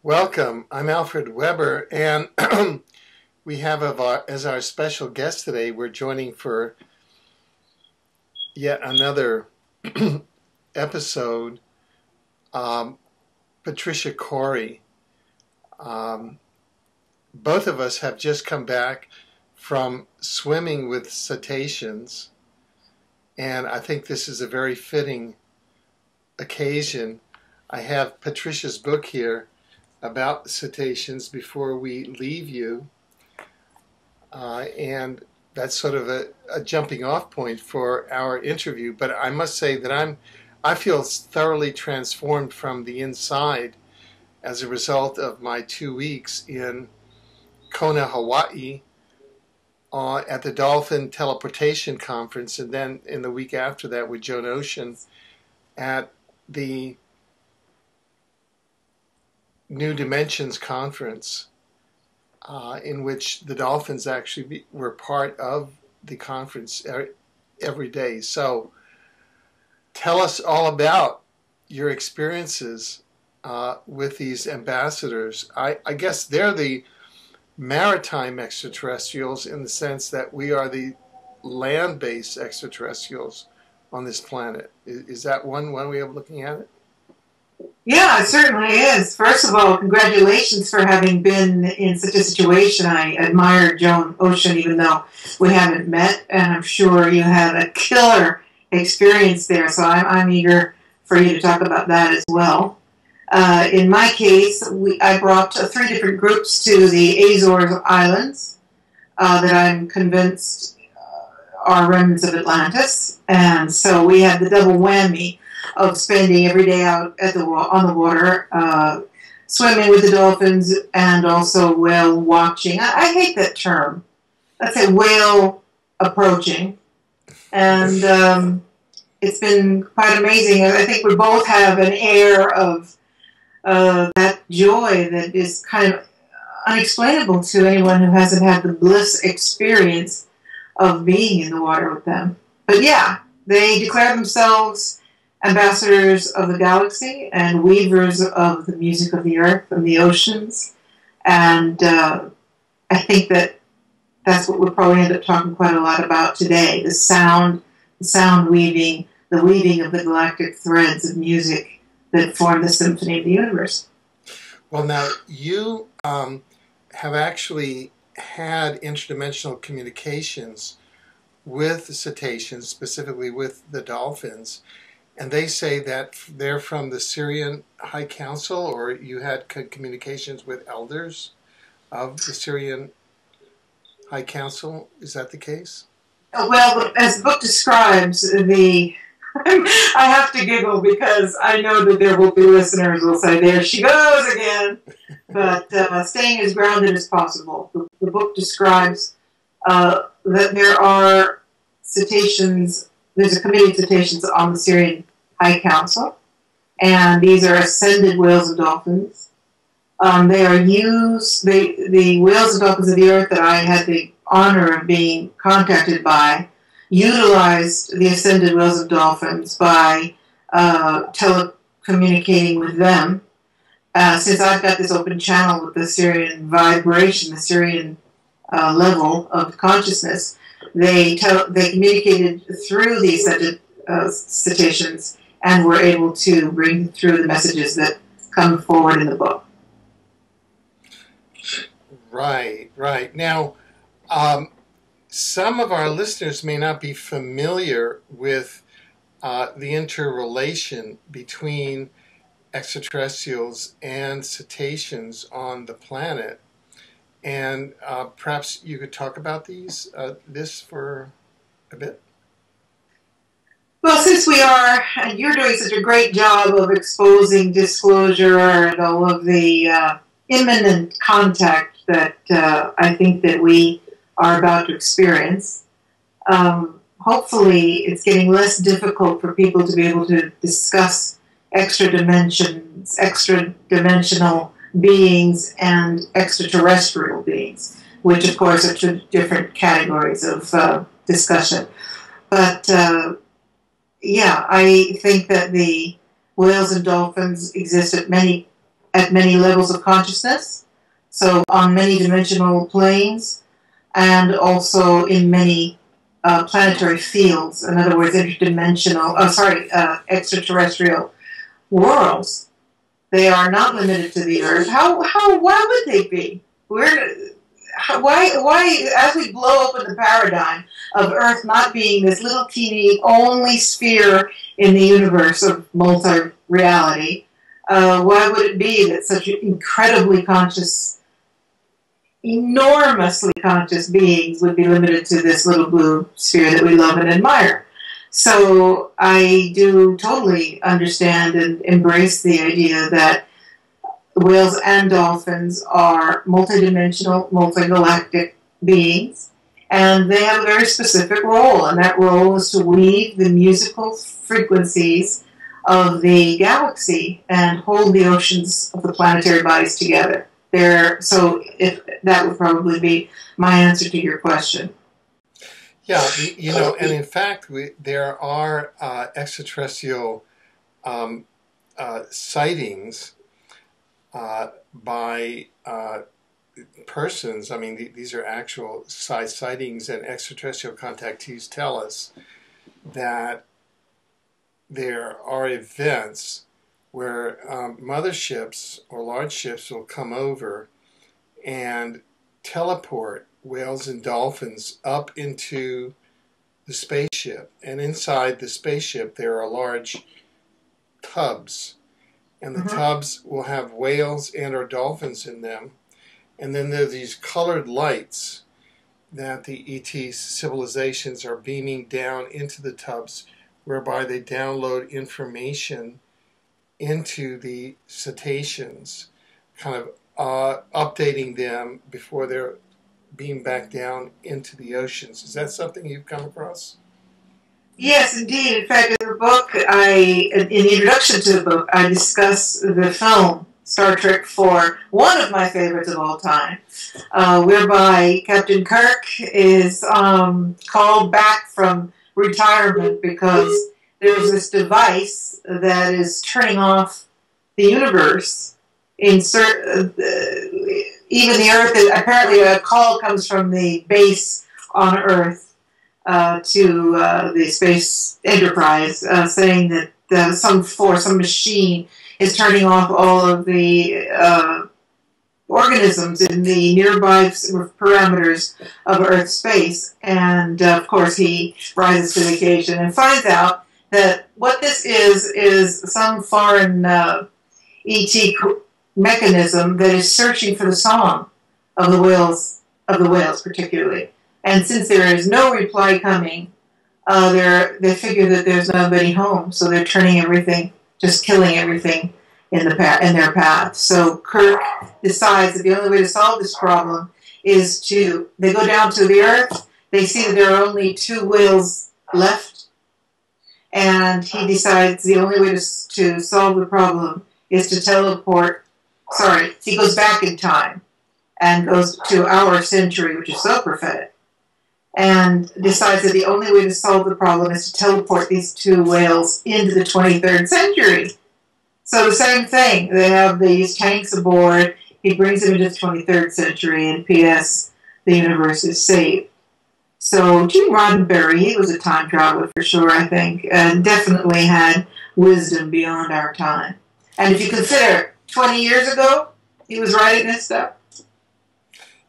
Welcome. I'm Alfred Weber, and we have as our special guest today, we're joining for yet another episode, Patricia Cori. Both of us have just come back from swimming with cetaceans, and I think this is a very fitting occasion. I have Patricia's book here about cetaceans before we leave you, and that's sort of a jumping off point for our interview. But I must say that I feel thoroughly transformed from the inside as a result of my 2 weeks in Kona, Hawaii, at the Dolphin Teleportation Conference, and then in the week after that with Joan Ocean at the New Dimensions Conference, in which the dolphins actually were part of the conference every day. So tell us all about your experiences with these ambassadors. I guess they're the maritime extraterrestrials in the sense that we are the land-based extraterrestrials on this planet. Is that one way of looking at it? Yeah, it certainly is. First of all, congratulations for having been in such a situation. I admire Joan Ocean, even though we haven't met, and I'm sure you had a killer experience there, so I'm eager for you to talk about that as well. In my case, I brought 3 different groups to the Azores Islands that I'm convinced are remnants of Atlantis, and so we had the double whammy of spending every day out on the water, swimming with the dolphins, and also whale watching. I hate that term. Let's say whale approaching. And it's been quite amazing. I think we both have an air of that joy that is kind of unexplainable to anyone who hasn't had the bliss experience of being in the water with them. But yeah, they declare themselves ambassadors of the galaxy and weavers of the music of the earth and the oceans. And I think that's what we'll probably end up talking quite a lot about today, the sound weaving, the weaving of the galactic threads of music that form the symphony of the universe. Well, now, you have actually had interdimensional communications with the cetaceans, specifically with the dolphins. And they say that they're from the Syrian High Council, or you had communications with elders of the Syrian High Council. Is that the case? Well, as the book describes, I have to giggle because I know that there will be listeners who will say, there she goes again. But staying as grounded as possible. The book describes that there are cetaceans. There's a committee of cetaceans on the Syrian High Council, and these are ascended whales and dolphins. They are the whales and dolphins of the earth that I had the honor of being contacted by utilized the ascended whales and dolphins by telecommunicating with them. Since I've got this open channel with the Syrian vibration, the Syrian level of consciousness, they communicated through the ascended cetaceans and were able to bring through the messages that come forward in the book. Right. Now, some of our listeners may not be familiar with the interrelation between extraterrestrials and cetaceans on the planet. And perhaps you could talk about this for a bit. Well, since and you're doing such a great job of exposing disclosure and all of the imminent contact that I think that we are about to experience, hopefully it's getting less difficult for people to be able to discuss extra-dimensional beings and extraterrestrial beings, which of course are 2 different categories of discussion. But yeah, I think that the whales and dolphins exist at at many levels of consciousness, so on many dimensional planes, and also in many planetary fields. In other words, extraterrestrial worlds. They are not limited to the Earth. Why would they be? Why, as we blow open the paradigm of Earth not being this little teeny only sphere in the universe of multi-reality, why would it be that such incredibly conscious, enormously conscious beings would be limited to this little blue sphere that we love and admire? So I do totally understand and embrace the idea that whales and dolphins are multidimensional, multigalactic beings, and they have a very specific role, and that role is to weave the musical frequencies of the galaxy and hold the oceans of the planetary bodies together. So if that would probably be my answer to your question. Yeah, and in fact, there are extraterrestrial sightings by persons. I mean, these are actual sightings, and extraterrestrial contactees tell us that there are events where motherships or large ships will come over and teleport whales and dolphins up into the spaceship. And inside the spaceship there are large tubs. And the tubs will have whales and or dolphins in them. And then there are these colored lights that the ET civilizations are beaming down into the tubs, whereby they download information into the cetaceans, kind of updating them before they're beamed back down into the oceans. Is that something you've come across? Yes, indeed. In fact, in the book, in the introduction to the book, I discuss the film Star Trek IV, one of my favorites of all time, whereby Captain Kirk is called back from retirement because there's this device that is turning off the universe. Even the Earth, apparently a call comes from the base on Earth to the Space Enterprise, saying that some machine is turning off all of the organisms in the nearby parameters of Earth's space. And of course, he rises to the occasion and finds out that what this is some foreign ET mechanism that is searching for the song of the whales particularly. And since there is no reply coming, they figure that there's nobody home, so they're turning everything, just killing everything in their path. So Kirk decides that the only way to solve this problem is they go down to the Earth, they see that there are only 2 whales left, and he decides the only way to solve the problem is to teleport. He goes back in time and goes to our century, which is so prophetic, and decides that the only way to solve the problem is to teleport these 2 whales into the 23rd century. So the same thing. They have these tanks aboard. He brings them into the 23rd century, and P.S., the universe is saved. So Gene Roddenberry, he was a time traveler for sure, I think, and definitely had wisdom beyond our time. And if you consider 20 years ago, he was writing this stuff.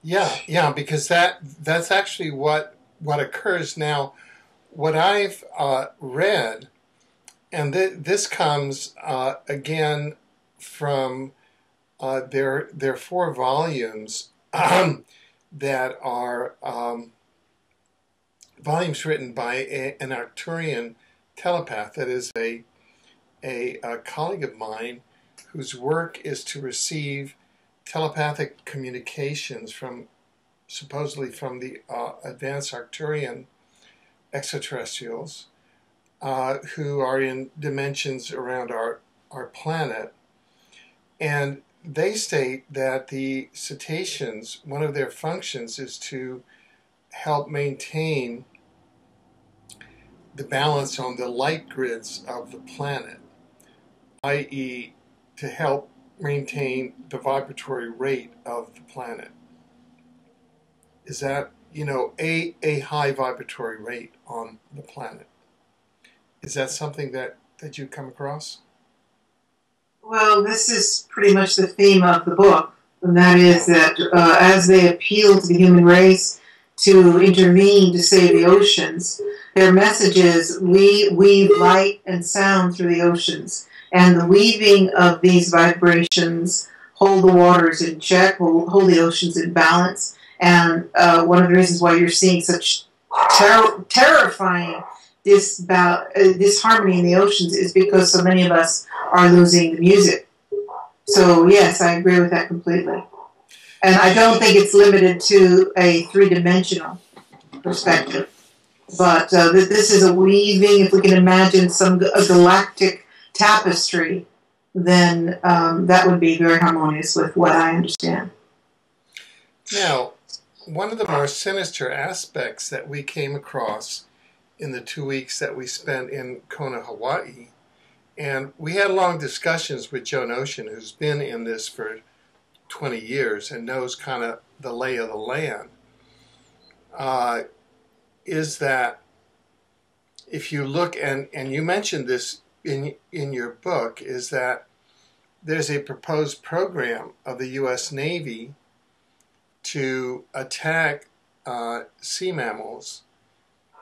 Yeah, because that's actually what occurs now. What I've read, and this comes again from their 4 volumes that are volumes written by an Arcturian telepath, that is a colleague of mine whose work is to receive telepathic communications supposedly from the advanced Arcturian extraterrestrials who are in dimensions around our planet. And they state that the cetaceans, one of their functions is to help maintain the balance on the light grids of the planet, i.e. to help maintain the vibratory rate of the planet? Is that, a high vibratory rate on the planet? Is that something that you come across? Well, this is pretty much the theme of the book, and that is that as they appeal to the human race to intervene to save the oceans, their message is we weave light and sound through the oceans, and the weaving of these vibrations hold the waters in check, hold the oceans in balance, and one of the reasons why you're seeing such terrifying disharmony in the oceans is because so many of us are losing the music. So yes, I agree with that completely. And I don't think it's limited to a three-dimensional perspective. But this is a weaving, if we can imagine a galactic tapestry, then that would be very harmonious with what I understand. Now, one of the more sinister aspects that we came across in the 2 weeks that we spent in Kona, Hawaii, and we had long discussions with Joan Ocean, who's been in this for 20 years and knows kind of the lay of the land, is that if you look, and you mentioned this in your book, is that there's a proposed program of the U.S. Navy to attack sea mammals,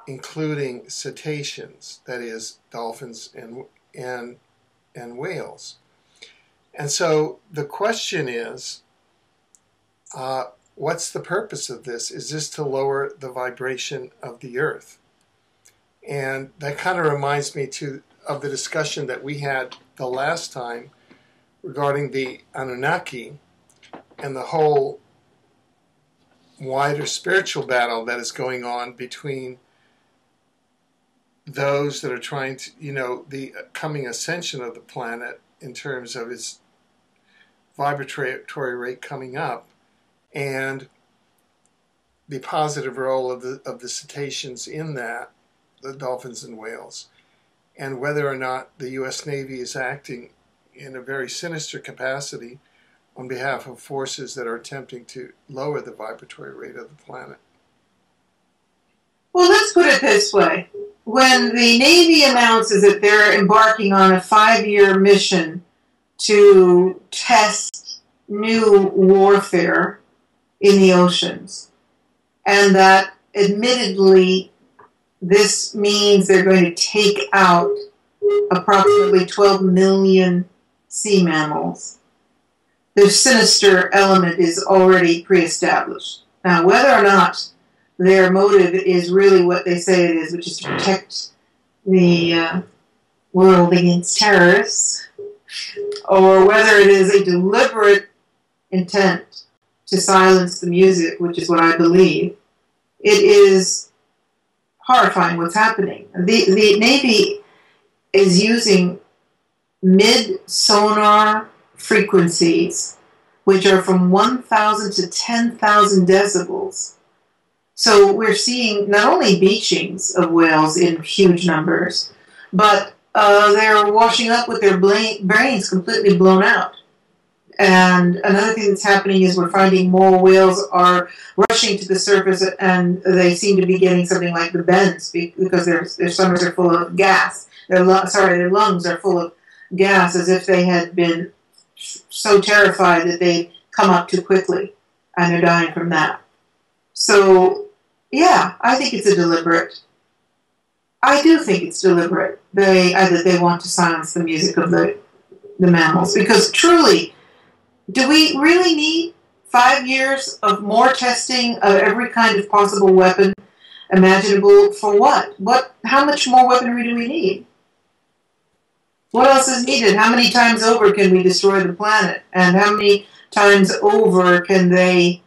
including cetaceans, that is, dolphins and whales. And so the question is, what's the purpose of this? Is this to lower the vibration of the earth? And that kind of reminds me of the discussion that we had the last time regarding the Anunnaki and the whole wider spiritual battle that is going on between those that are trying to, the coming ascension of the planet in terms of its vibratory rate coming up, and the positive role of the cetaceans in that, the dolphins and whales, and whether or not the U.S. Navy is acting in a very sinister capacity on behalf of forces that are attempting to lower the vibratory rate of the planet. Well, let's put it this way. When the Navy announces that they're embarking on a 5-year mission to test new warfare in the oceans, and that admittedly this means they're going to take out approximately 12 million sea mammals, the sinister element is already pre-established. Now, whether or not their motive is really what they say it is, which is to protect the world against terrorists, or whether it is a deliberate intent to silence the music, which is what I believe, it is horrifying what's happening. The Navy is using mid-sonar frequencies, which are from 1,000 to 10,000 decibels. So we're seeing not only beachings of whales in huge numbers, but they're washing up with their brains completely blown out. And another thing that's happening is we're finding more whales are rushing to the surface, and they seem to be getting something like the bends because their stomachs are full of gas. Their lungs are full of gas, as if they had been so terrified that they come up too quickly, and they're dying from that. So, yeah, I think it's deliberate. I do think it's deliberate. That they want to silence the music of the mammals, because truly, do we really need 5 years of more testing of every kind of possible weapon imaginable? For what? How much more weaponry do we need? What else is needed? How many times over can we destroy the planet? And how many times over can they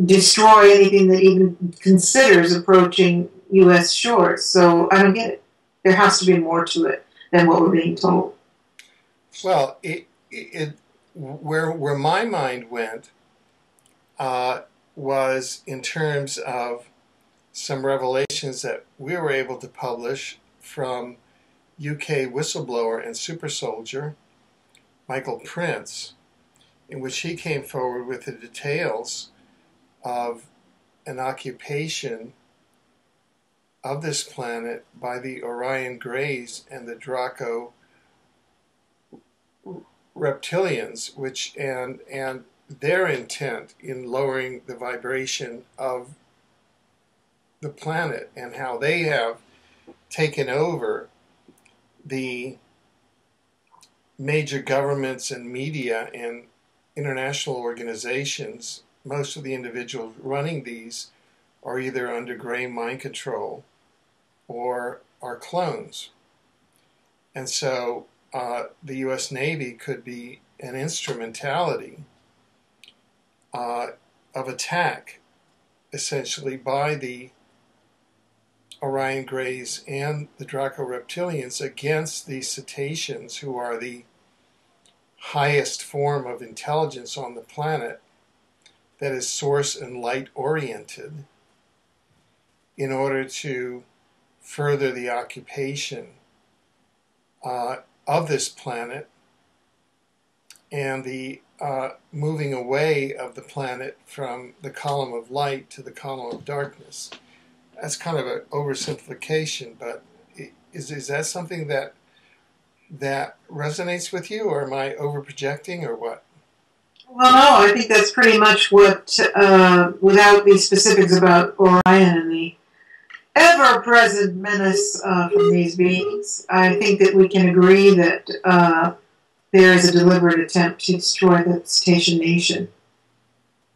destroy anything that even considers approaching U.S. shores? So I don't get it. There has to be more to it than what we're being told. Well, where my mind went was in terms of some revelations that we were able to publish from UK whistleblower and super soldier Michael Prince, in which he came forward with the details of an occupation of this planet by the Orion Greys and the Draco reptilians, which and their intent in lowering the vibration of the planet, and how they have taken over the major governments and media and international organizations. Most of the individuals running these are either under gray mind control or are clones. And so the U.S. Navy could be an instrumentality of attack, essentially, by the Orion Greys and the Draco reptilians against the Cetaceans, who are the highest form of intelligence on the planet that is source and light oriented, in order to further the occupation of this planet and the moving away of the planet from the column of light to the column of darkness. That's kind of an oversimplification, but is that something that resonates with you, or am I overprojecting, or what? Well, no, I think that's pretty much what, without the specifics about Orion and the ever-present menace from these beings, I think that we can agree that there is a deliberate attempt to destroy the Cetacean nation.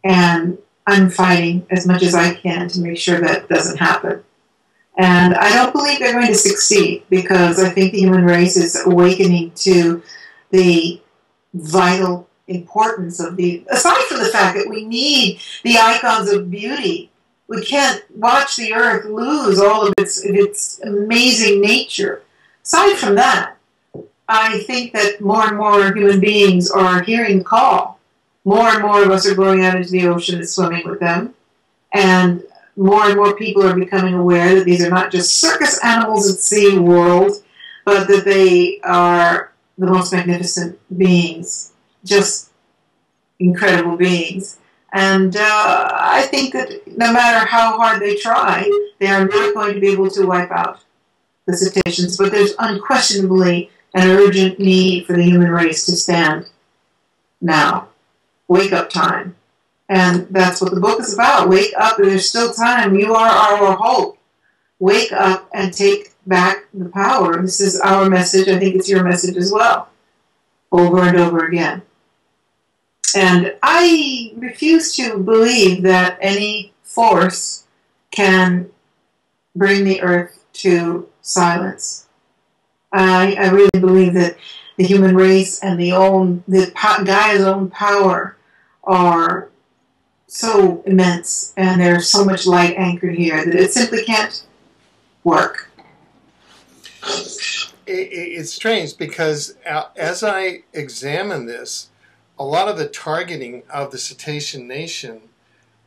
And I'm fighting as much as I can to make sure that doesn't happen. And I don't believe they're going to succeed, because I think the human race is awakening to the vital importance of aside from the fact that we need the icons of beauty. We can't watch the earth lose all of its amazing nature. Aside from that, I think that more and more human beings are hearing the call. More and more of us are going out into the ocean and swimming with them. And more people are becoming aware that these are not just circus animals at sea world, but that they are the most magnificent beings, just incredible beings. And I think that no matter how hard they try, they are not going to be able to wipe out the Cetaceans. But there's unquestionably an urgent need for the human race to stand now. Wake up time. And that's what the book is about. Wake up, there's still time. You are our hope. Wake up and take back the power. This is our message. I think it's your message as well. Over and over again. And I refuse to believe that any force can bring the earth to silence. I really believe that the human race and Gaia's own power are so immense, and there's so much light anchored here that it simply can't work. It's strange, because as I examine this, a lot of the targeting of the Cetacean nation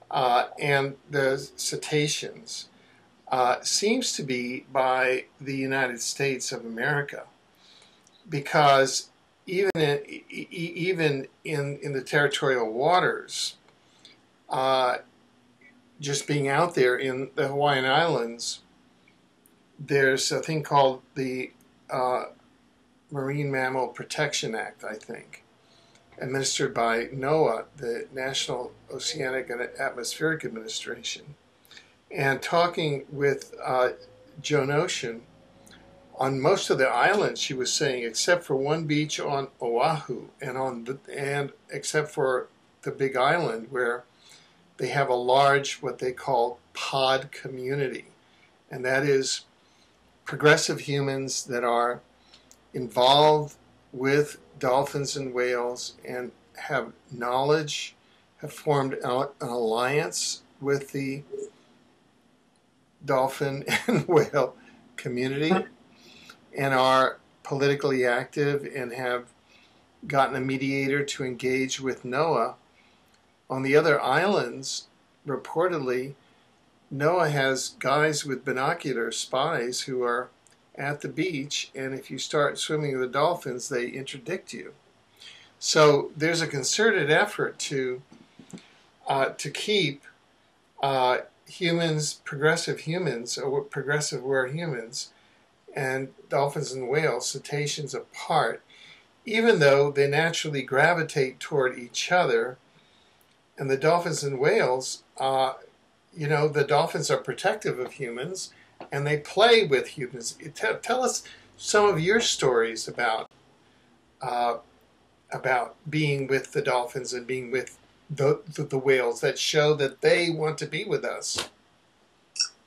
and the Cetaceans seems to be by the United States of America, because even in the territorial waters, just being out there in the Hawaiian Islands, there's a thing called the Marine Mammal Protection Act, I think, administered by NOAA, the National Oceanic and Atmospheric Administration. And talking with Joan Ocean, on most of the islands, she was saying, except for one beach on Oahu and except for the Big Island, where they have a large, what they call, pod community. And that is progressive humans that are involved with dolphins and whales and have knowledge, have formed an alliance with the dolphin and whale community, and are politically active and have gotten a mediator to engage with NOAA. On the other islands, reportedly, NOAA has guys with binocular spies who are at the beach, and if you start swimming with the dolphins, they interdict you. So there's a concerted effort to keep humans, progressive humans, or progressive aware humans, and dolphins and whales, cetaceans, apart, even though they naturally gravitate toward each other. And the dolphins and whales, the dolphins are protective of humans, and they play with humans. Tell us some of your stories about being with the dolphins and being with the whales that show that they want to be with us.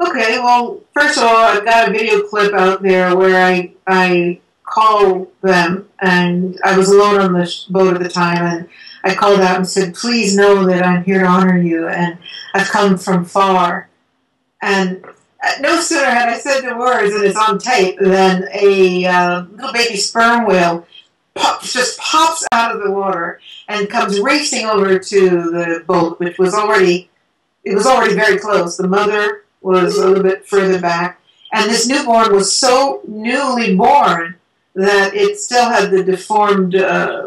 Okay, well, first of all, I've got a video clip out there where I call them, and I was alone on the boat at the time, and I called out and said, please know that I'm here to honor you, and I've come from far. And no sooner had I said the words, and it's on tape, than a little baby sperm whale just pops out of the water and comes racing over to the boat, which was already very close. The mother was a little bit further back, and this newborn was so newly born that it still had the deformed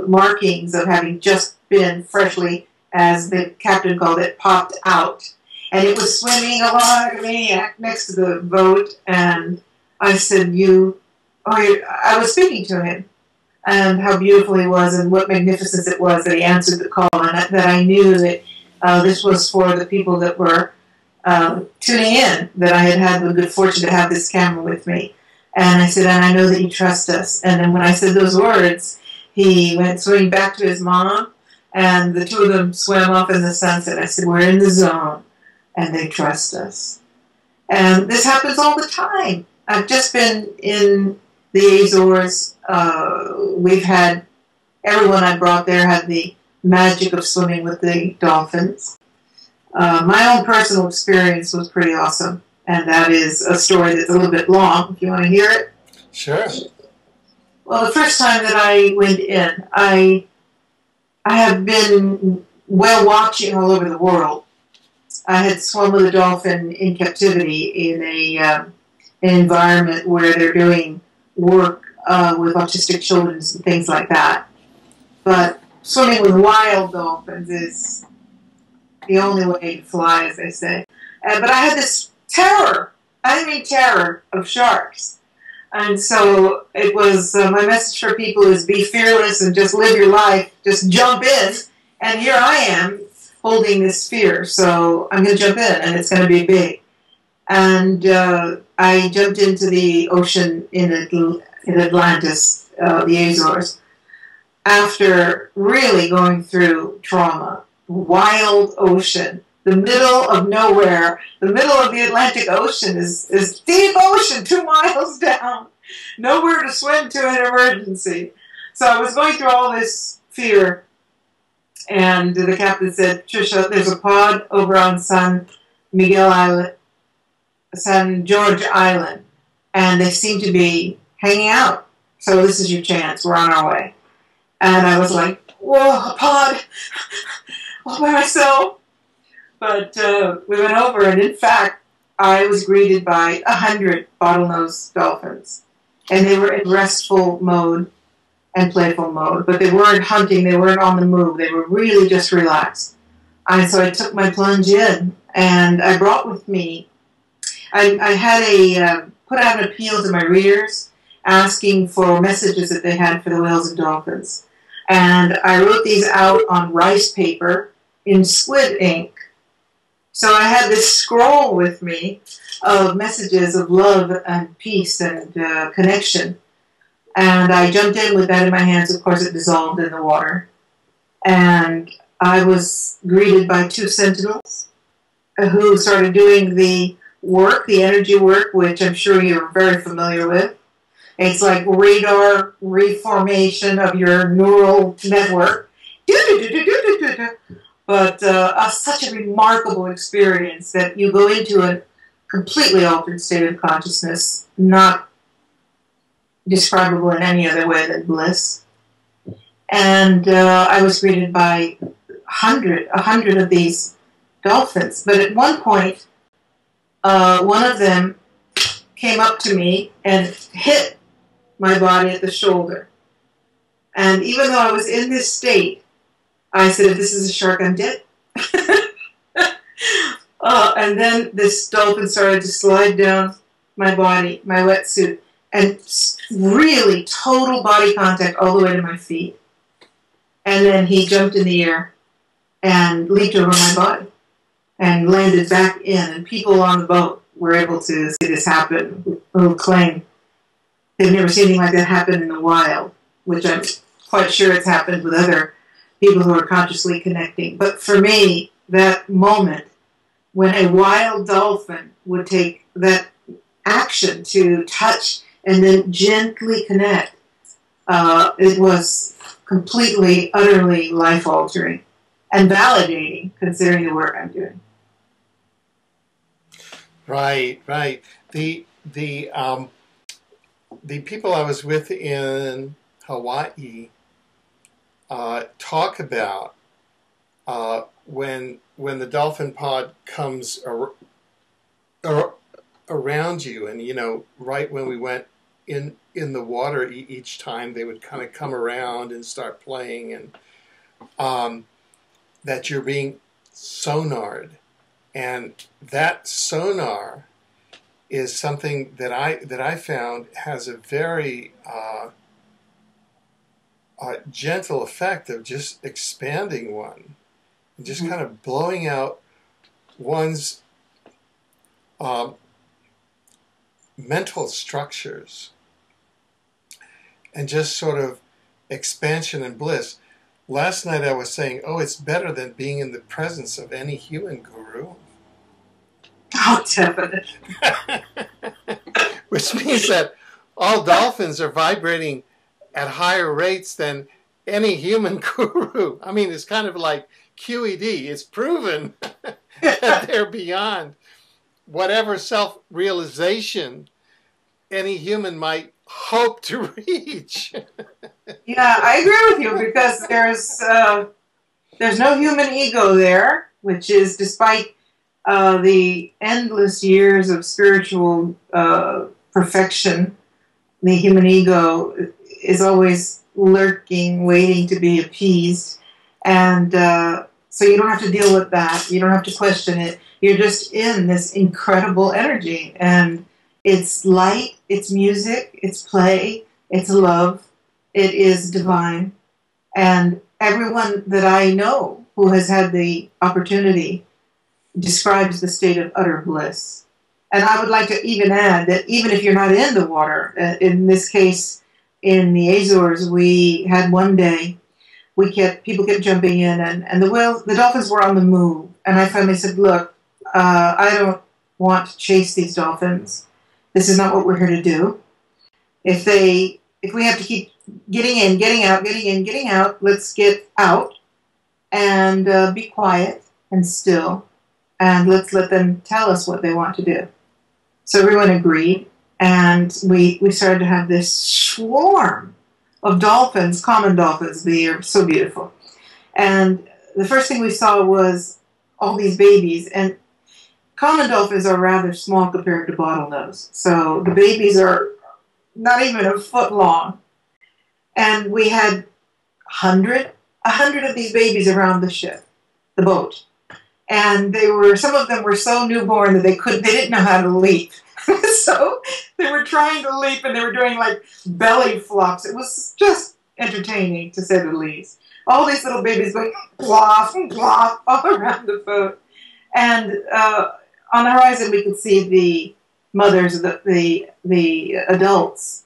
markings of having just been freshly, as the captain called it, popped out. And it was swimming along like a maniac next to the boat, and I said, I was speaking to him, and how beautiful he was, and what magnificence it was that he answered the call, and that I knew that this was for the people that were tuning in, that I had the good fortune to have this camera with me. And I said, and I know that you trust us. And then when I said those words, he went swimming back to his mom, and the two of them swam off in the sunset. I said, we're in the zone, and they trust us. And this happens all the time. I've just been in the Azores. We've had, everyone I brought there had the magic of swimming with the dolphins. My own personal experience was pretty awesome. And that is a story that's a little bit long, if you want to hear it. Sure. Well, the first time that I went in, I have been whale watching all over the world. I had swum with a dolphin in captivity in an environment where they're doing work with autistic children and things like that. But swimming with wild dolphins is the only way to fly, as they say. But I had this terror, terror of sharks. And so it was, my message for people is be fearless and just live your life, just jump in. And here I am holding this fear. So I'm going to jump in, and it's going to be big. And I jumped into the ocean in Atlantis, the Azores, after really going through trauma. Wild ocean. The middle of nowhere, the middle of the Atlantic Ocean is deep ocean, 2 miles down. Nowhere to swim to in emergency. So I was going through all this fear, and the captain said, Patricia, there's a pod over on San George Island, and they seem to be hanging out. So this is your chance. We're on our way. And I was like, whoa, a pod all by myself. But we went over, and in fact, I was greeted by 100 bottlenose dolphins. And they were in restful mode and playful mode. But they weren't hunting. They weren't on the move. They were really just relaxed. And so I took my plunge in, and I brought with me, I had put out an appeal to my readers asking for messages that they had for the whales and dolphins. And I wrote these out on rice paper in squid ink. So I had this scroll with me of messages of love and peace and connection. And I jumped in with that in my hands. Of course, it dissolved in the water. And I was greeted by 2 sentinels who started doing the work, the energy work, which I'm sure you're very familiar with. It's like radar reformation of your neural network. But such a remarkable experience that you go into a completely altered state of consciousness, not describable in any other way than bliss. And I was greeted by 100 of these dolphins. But at one point, one of them came up to me and hit my body at the shoulder. And even though I was in this state, I said, if this is a shark, I'm dead. And then this dolphin started to slide down my body, my wetsuit, and really total body contact all the way to my feet. And then he jumped in the air and leaped over my body and landed back in. And people on the boat were able to see this happen, who claim they've never seen anything like that happen in the wild, which I'm quite sure it's happened with other people who are consciously connecting. But for me, that moment when a wild dolphin would take that action to touch and then gently connect, it was completely, utterly life-altering and validating, considering the work I'm doing. Right, right. The people I was with in Hawaii talk about when the dolphin pod comes around you, and you know, right when we went in the water, each time they would kind of come around and start playing, and that you're being sonared, and that sonar is something that I found has a very gentle effect of just expanding one, and just kind of blowing out one's mental structures, and just sort of expansion and bliss. Last night I was saying, oh, it's better than being in the presence of any human guru. Oh, definitely. Which means that all dolphins are vibrating at higher rates than any human guru. I mean, it's kind of like QED. It's proven that they're beyond whatever self-realization any human might hope to reach. Yeah, I agree with you, because there's no human ego there, which is, despite the endless years of spiritual perfection, the human ego is always lurking, waiting to be appeased. And so you don't have to deal with that. You don't have to question it. You're just in this incredible energy. And it's light, it's music, it's play, it's love, it is divine. And everyone that I know who has had the opportunity describes the state of utter bliss. And I would like to even add that even if you're not in the water, in this case, in the Azores, we had one day, people kept jumping in, and the dolphins were on the move. And I finally said, look, I don't want to chase these dolphins. This is not what we're here to do. If we have to keep getting in, getting out, getting in, getting out, let's get out and be quiet and still, and let's let them tell us what they want to do. So everyone agreed, and we started to have this swarm of dolphins, common dolphins. They are so beautiful. And the first thing we saw was all these babies, and common dolphins are rather small compared to bottlenose. So the babies are not even a foot long. And we had 100 of these babies around the ship, the boat. And some of them were so newborn that they didn't know how to leap. So they were trying to leap, and they were doing like belly flops. It was just entertaining, to say the least. All these little babies going plof and plof all around the boat. And on the horizon, we could see the mothers, the adults,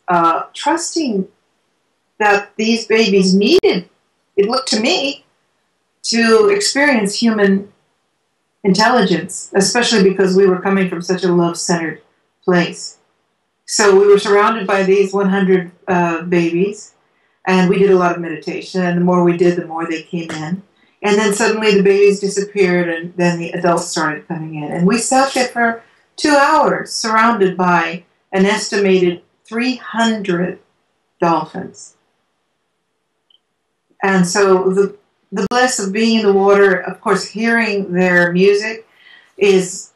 trusting that these babies needed, it looked to me, to experience human intelligence, especially because we were coming from such a love-centered place. So we were surrounded by these 100 babies, and we did a lot of meditation, and the more we did, the more they came in. And then suddenly the babies disappeared, and then the adults started coming in. And we sat there for 2 hours, surrounded by an estimated 300 dolphins. And so the bliss of being in the water, of course, hearing their music is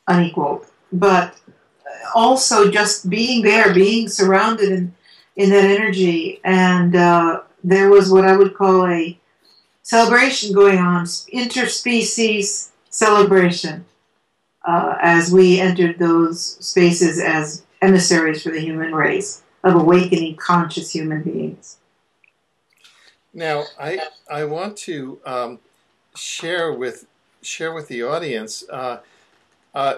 unequaled. But also just being there, being surrounded, in that energy. And there was what I would call a celebration going on, interspecies celebration, as we entered those spaces as emissaries for the human race of awakening conscious human beings. Now, I want to share with the audience.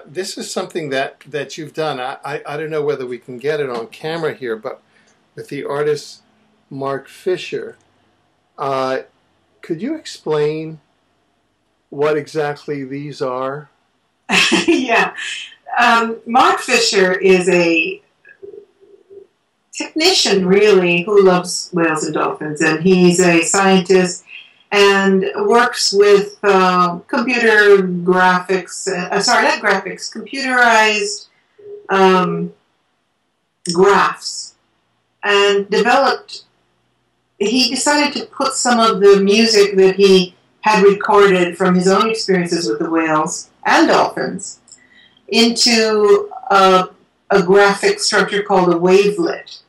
This is something that you've done. I don't know whether we can get it on camera here, but with the artist Mark Fisher, could you explain what exactly these are? Yeah. Mark Fisher is a technician, really, who loves whales and dolphins, and he's a scientist and works with computer graphics, not graphics, computerized graphs, and he decided to put some of the music that he had recorded from his own experiences with the whales and dolphins into a graphic structure called a wavelet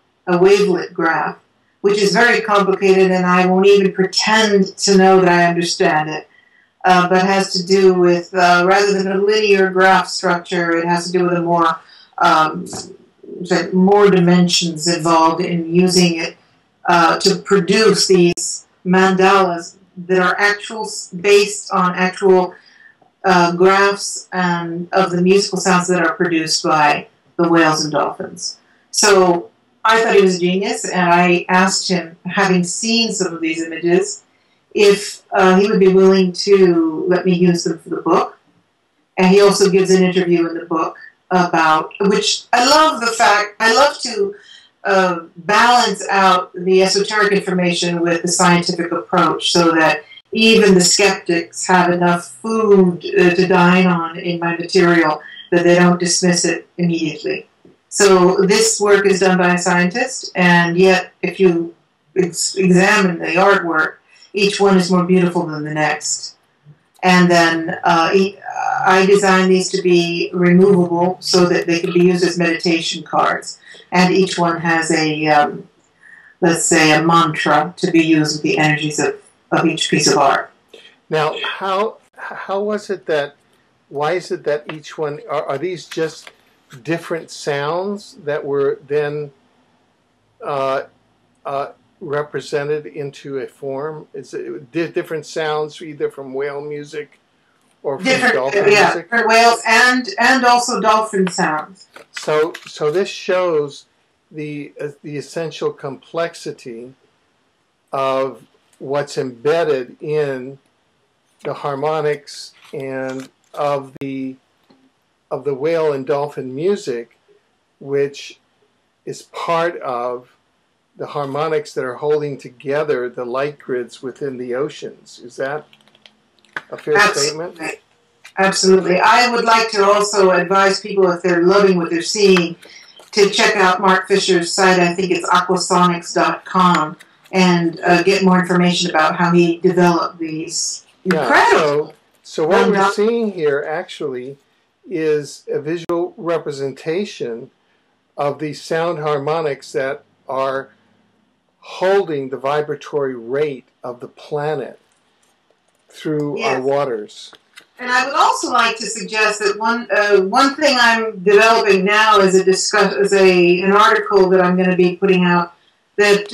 graph, which is very complicated, and I won't even pretend to know that I understand it, but has to do with, rather than a linear graph structure, it has to do with a more dimensions involved in using it to produce these mandalas that are based on actual graphs and of the musical sounds that are produced by the whales and dolphins. So I thought he was a genius, and I asked him, having seen some of these images, if he would be willing to let me use them for the book. And he also gives an interview in the book about, which I love to balance out the esoteric information with the scientific approach so that even the skeptics have enough food to dine on in my material that they don't dismiss it immediately. So this work is done by a scientist, and yet if you examine the artwork, each one is more beautiful than the next. And then I designed these to be removable so that they can be used as meditation cards. And each one has a, let's say, a mantra to be used with the energies of each piece of art. Now, how was it why is it that each one, are these just different sounds that were then represented into a form? Is it different sounds either from whale music or from dolphin music? For whales and also dolphin sounds. So this shows the essential complexity of what's embedded in the harmonics and of the whale and dolphin music, which is part of the harmonics that are holding together the light grids within the oceans. Is that a fair statement? Absolutely. I would like to also advise people, if they're loving what they're seeing, to check out Mark Fisher's site. I think it's aquasonics.com, and get more information about how he developed these incredible. So what we're seeing here actually is a visual representation of these sound harmonics that are holding the vibratory rate of the planet through our waters. And I would also like to suggest that one thing I'm developing now is an article that I'm going to be putting out that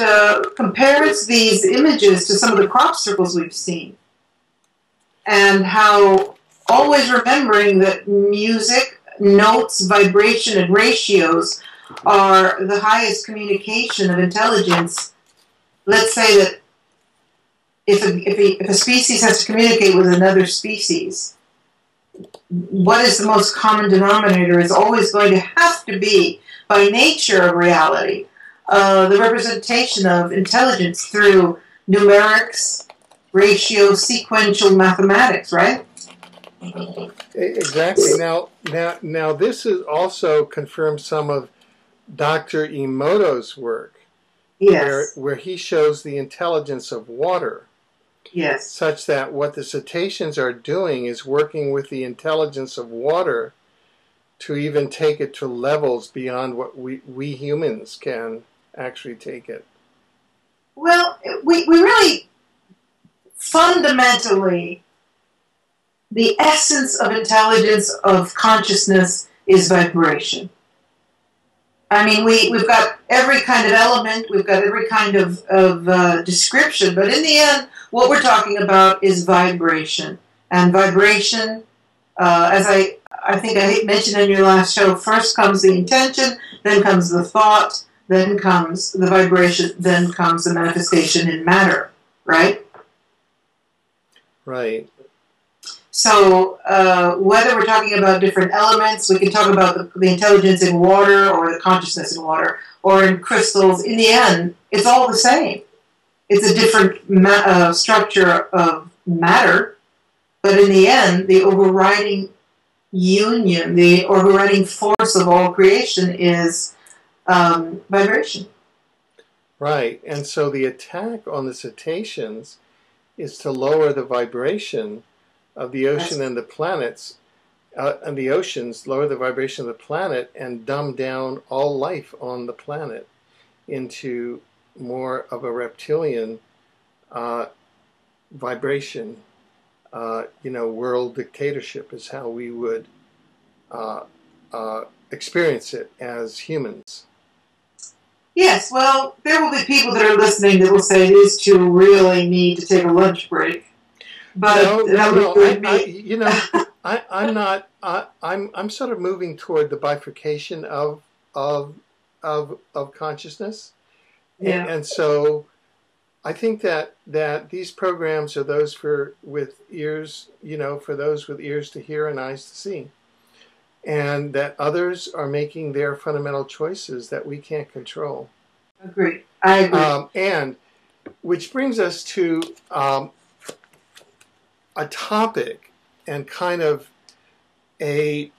compares these images to some of the crop circles we've seen, and how, always remembering that music, notes, vibration, and ratios are the highest communication of intelligence. Let's say that if a species has to communicate with another species, what is the most common denominator is always going to have to be, by nature of reality, the representation of intelligence through numerics, ratio, sequential mathematics, right? Exactly. Now this is also confirms some of Dr. Emoto's work, yes, where he shows the intelligence of water. Yes. Such that what the cetaceans are doing is working with the intelligence of water to even take it to levels beyond what we humans can actually take it? Well, we really fundamentally, the essence of intelligence, of consciousness, is vibration. I mean, we've got every kind of element, we've got every kind of description, but in the end, what we're talking about is vibration. And vibration, as I think I mentioned in your last show, first comes the intention, then comes the thought, then comes the vibration, then comes the manifestation in matter, right? Right. So whether we're talking about different elements, we can talk about the intelligence in water or the consciousness in water or in crystals. In the end, it's all the same. It's a different structure of matter, but in the end, the overriding union, the overriding force of all creation is vibration. Right. And so the attack on the cetaceans is to lower the vibration of the ocean and the planets, and the oceans, lower the vibration of the planet and dumb down all life on the planet into more of a reptilian vibration. World dictatorship is how we would experience it as humans. Yes, well, there will be people that are listening that will say these two really need to take a lunch break. But I'm sort of moving toward the bifurcation of consciousness, yeah. And so I think that these programs are those with ears, for those with ears to hear and eyes to see, and that others are making their fundamental choices that we can't control. Agreed. I agree. And which brings us to a topic and kind of a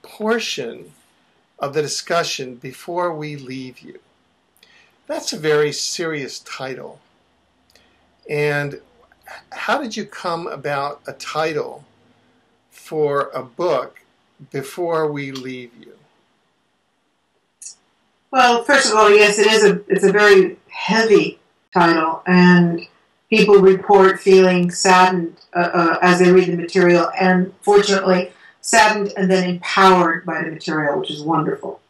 portion of the discussion before we leave you. That's a very serious title. And how did you come about a title for a book before we leave you? Well, first of all, yes, it's a very heavy title, and people report feeling saddened as they read the material, and fortunately saddened and then empowered by the material, which is wonderful.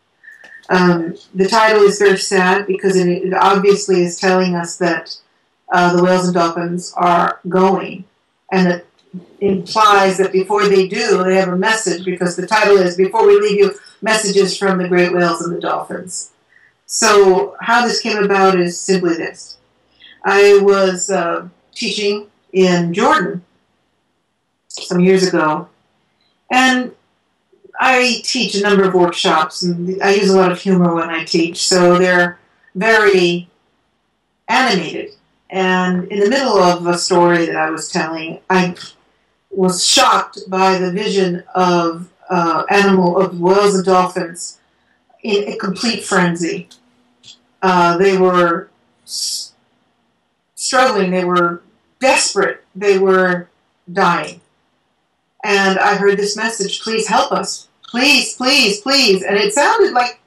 The title is very sad because it obviously is telling us that the whales and dolphins are going, and it implies that before they do, they have a message, because the title is Before We Leave You, Messages from the Great Whales and the Dolphins. So how this came about is simply this. I was teaching in Jordan some years ago, and I teach a number of workshops, and I use a lot of humor when I teach, so they're very animated. And in the middle of a story that I was telling, I was shocked by the vision of whales and dolphins in a complete frenzy. They were struggling, they were desperate, they were dying. And I heard this message, please help us. Please, please, please. And it sounded like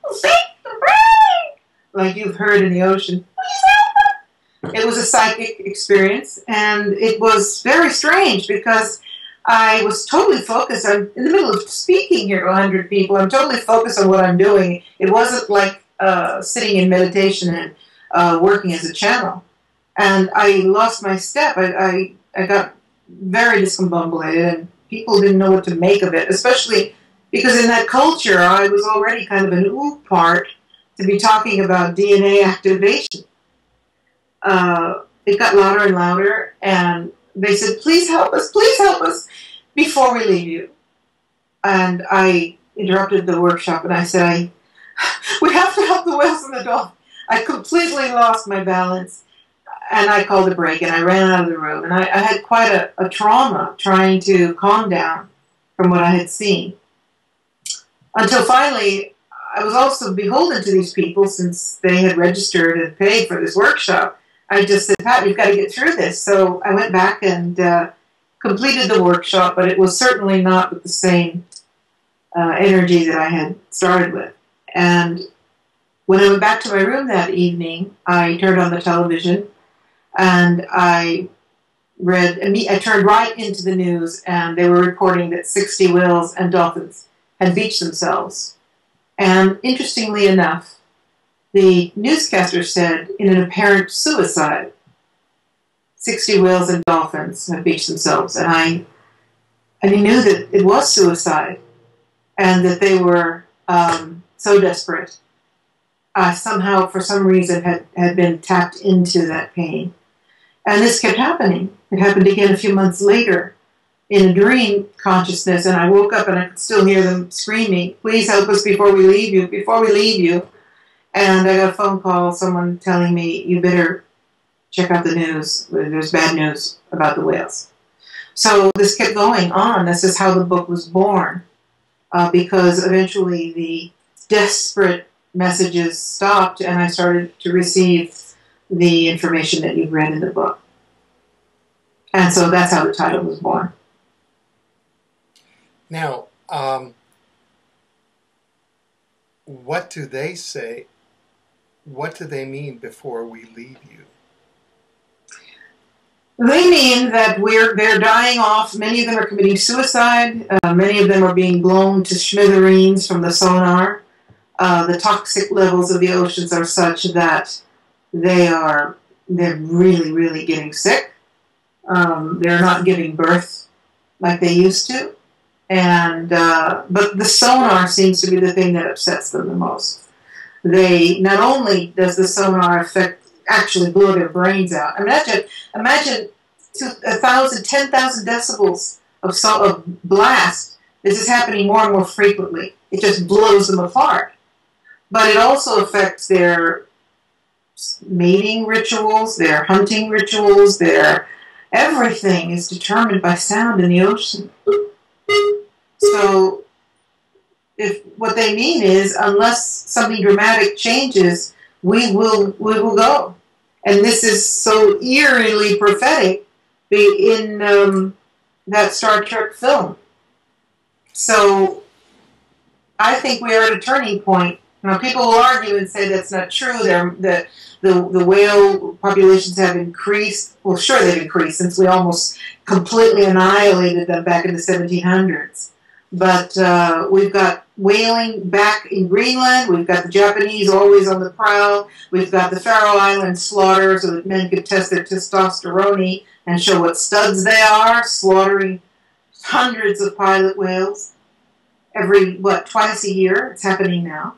you've heard in the ocean. It was a psychic experience, and it was very strange because I was totally focused. I'm in the middle of speaking here to 100 people. I'm totally focused on what I'm doing. It wasn't like sitting in meditation and working as a channel. And I lost my step. I got very discombobulated, and people didn't know what to make of it, especially because in that culture I was already kind of an ooh part to be talking about DNA activation. It got louder and louder, and they said, please help us before we leave you. And I interrupted the workshop, and I said, we have to help the whales and the dolphins. I completely lost my balance, and I called a break, and I ran out of the room. And I had quite a trauma trying to calm down from what I had seen. Until finally, I was also beholden to these people since they had registered and paid for this workshop. I just said, Pat, you've got to get through this. So I went back and completed the workshop, but it was certainly not with the same energy that I had started with. And When I went back to my room that evening, I turned on the television and I turned right into the news, and they were reporting that 60 whales and dolphins had beached themselves. And interestingly enough, the newscaster said, in an apparent suicide, 60 whales and dolphins have beached themselves. And I knew that it was suicide and that they were so desperate. Somehow, for some reason, had been tapped into that pain. And this kept happening. It happened again a few months later in a dream consciousness, and I woke up and I could still hear them screaming, "Please help us before we leave you, before we leave you." And I got a phone call, someone telling me, "You better check out the news. There's bad news about the whales." So this kept going on. This is how the book was born, because eventually the desperate messages stopped and I started to receive the information that you've read in the book. And so that's how the title was born. Now, what do they say? What do they mean before we leave you? They mean that they're dying off. Many of them are committing suicide. Many of them are being blown to smithereens from the sonar. The toxic levels of the oceans are such that they're really, really getting sick. They're not giving birth like they used to. And but the sonar seems to be the thing that upsets them the most. They not only does the sonar effect actually blow their brains out. Imagine 10,000 decibels of blast. This is happening more and more frequently. It just blows them apart. But it also affects their mating rituals, their hunting rituals, everything is determined by sound in the ocean. So if what they mean is, unless something dramatic changes, we will go. And this is so eerily prophetic in that Star Trek film. So I think we are at a turning point. Now, people will argue and say that's not true. That the whale populations have increased. Well, sure, they've increased since we almost completely annihilated them back in the 1700s. But we've got whaling back in Greenland. We've got the Japanese always on the prowl. We've got the Faroe Islands slaughter so that men could test their testosterone and show what studs they are, slaughtering hundreds of pilot whales twice a year. It's happening now.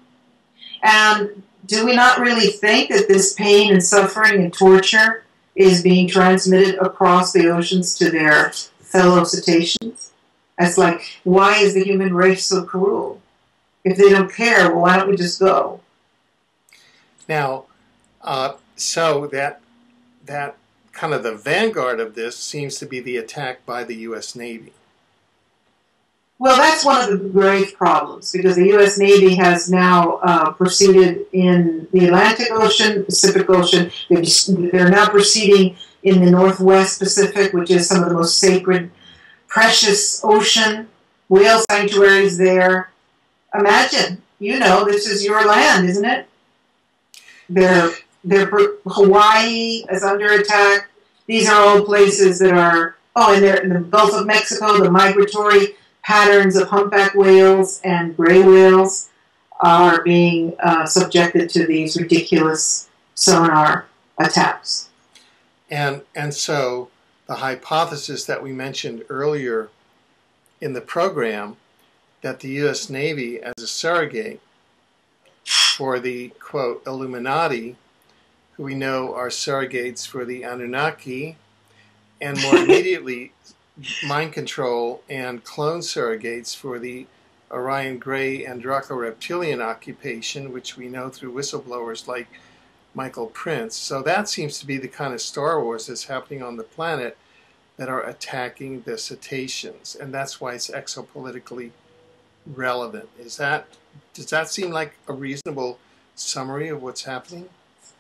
And do we not really think that this pain and suffering and torture is being transmitted across the oceans to their fellow cetaceans? That's like, why is the human race so cruel? If they don't care, well, why don't we just go? Now, so that kind of the vanguard of this seems to be the attack by the U.S. Navy. Well, that's one of the grave problems, because the U.S. Navy has now proceeded in the Atlantic Ocean, Pacific Ocean. They're now proceeding in the Northwest Pacific, which is some of the most sacred, precious ocean. Whale sanctuaries there. Imagine, this is your land, isn't it? Hawaii is under attack. These are all places that are, and they're in the Gulf of Mexico, the migratory patterns of humpback whales and gray whales are being subjected to these ridiculous sonar attacks. And so the hypothesis that we mentioned earlier in the program, that the U.S. Navy as a surrogate for the, quote, Illuminati, who we know are surrogates for the Anunnaki, and more immediately mind control and clone surrogates for the Orion Gray and Draco reptilian occupation, which we know through whistleblowers like Michael Prince. So that seems to be the kind of Star Wars that's happening on the planet, that are attacking the cetaceans, and that's why it's exopolitically relevant. Does that seem like a reasonable summary of what's happening?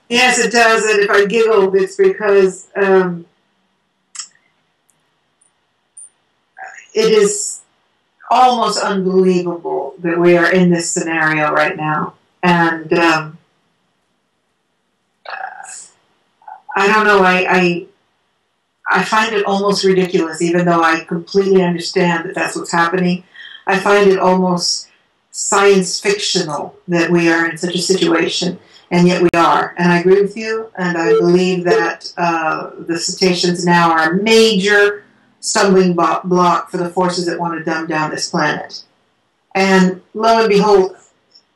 Yes, it does. And if I giggle, it's because it is almost unbelievable that we are in this scenario right now. And I don't know, I find it almost ridiculous, even though I completely understand that that's what's happening. I find it almost science fictional that we are in such a situation, and yet we are. And I agree with you, and I believe that the cetaceans now are a major stumbling block for the forces that want to dumb down this planet. And lo and behold,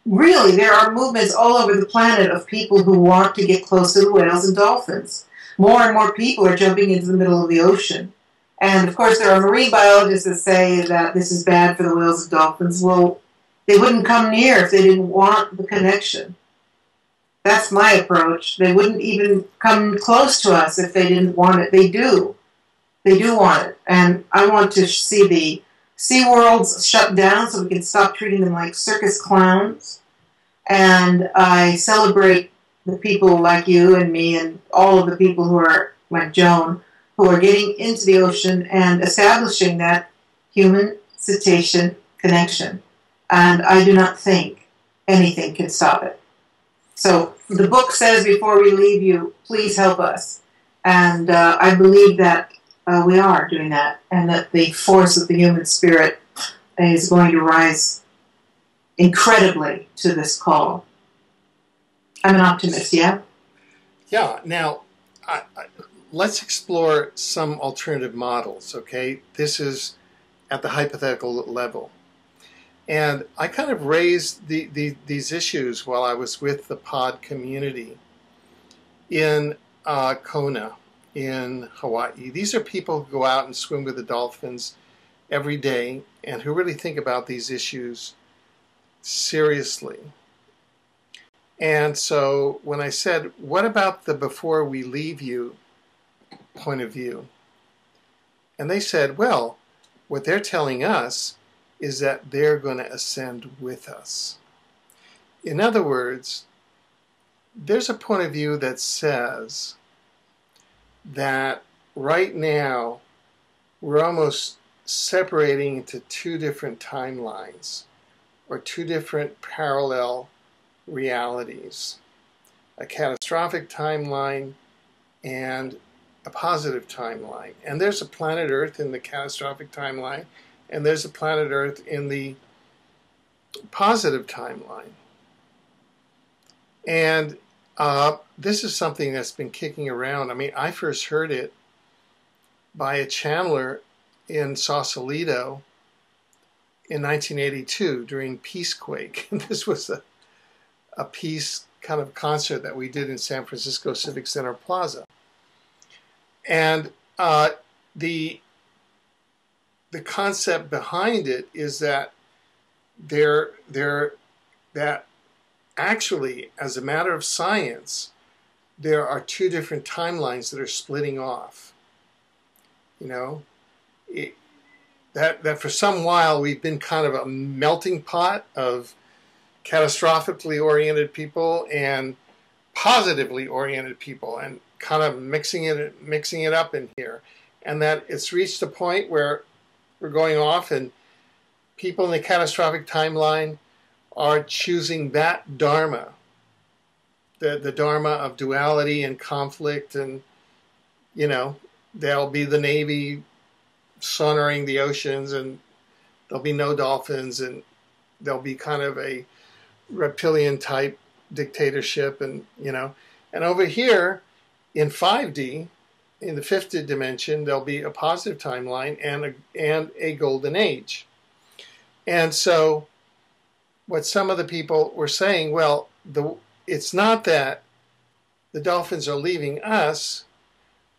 really, there are movements all over the planet of people who want to get close to the whales and dolphins. More and more people are jumping into the middle of the ocean. And, of course, there are marine biologists that say that this is bad for the whales and dolphins. Well, they wouldn't come near if they didn't want the connection. That's my approach. They wouldn't even come close to us if they didn't want it. They do. They do want it. And I want to see the SeaWorlds shut down so we can stop treating them like circus clowns. And I celebrate the people like you and me and all of the people who are, like Joan, who are getting into the ocean and establishing that human-cetacean connection. And I do not think anything can stop it. So the book says, before we leave you, please help us. And I believe that we are doing that, and that the force of the human spirit is going to rise incredibly to this call. I'm an optimist, yeah? Yeah. Now, let's explore some alternative models, okay? This is at the hypothetical level. And I kind of raised these issues while I was with the pod community in Kona, in Hawaii. These are people who go out and swim with the dolphins every day and who really think about these issues seriously. And so when I said, what about the before we leave you point of view? And they said, well, what they're telling us is that they're going to ascend with us. In other words, there's a point of view that says that right now we're almost separating into two different timelines or two different parallel realities, a catastrophic timeline and a positive timeline. And there's a planet Earth in the catastrophic timeline, and there's a planet Earth in the positive timeline. And this is something that's been kicking around. I mean, I first heard it by a channeler in Sausalito in 1982 during Peacequake. This was a peace kind of concert that we did in San Francisco Civic Center Plaza. And the concept behind it is that that actually, as a matter of science, there are two different timelines that are splitting off. You know, that for some while we've been kind of a melting pot of catastrophically oriented people and positively oriented people, and kind of mixing it up in here, and that it's reached a point where we're going off, and people in the catastrophic timeline are choosing that dharma, the dharma of duality and conflict, and you know, there'll be the Navy sonaring the oceans, and there'll be no dolphins, and there'll be kind of a reptilian type dictatorship, and you know, and over here in 5D, in the fifth dimension, there'll be a positive timeline and a golden age. And so what some of the people were saying, well, it's not that the dolphins are leaving us,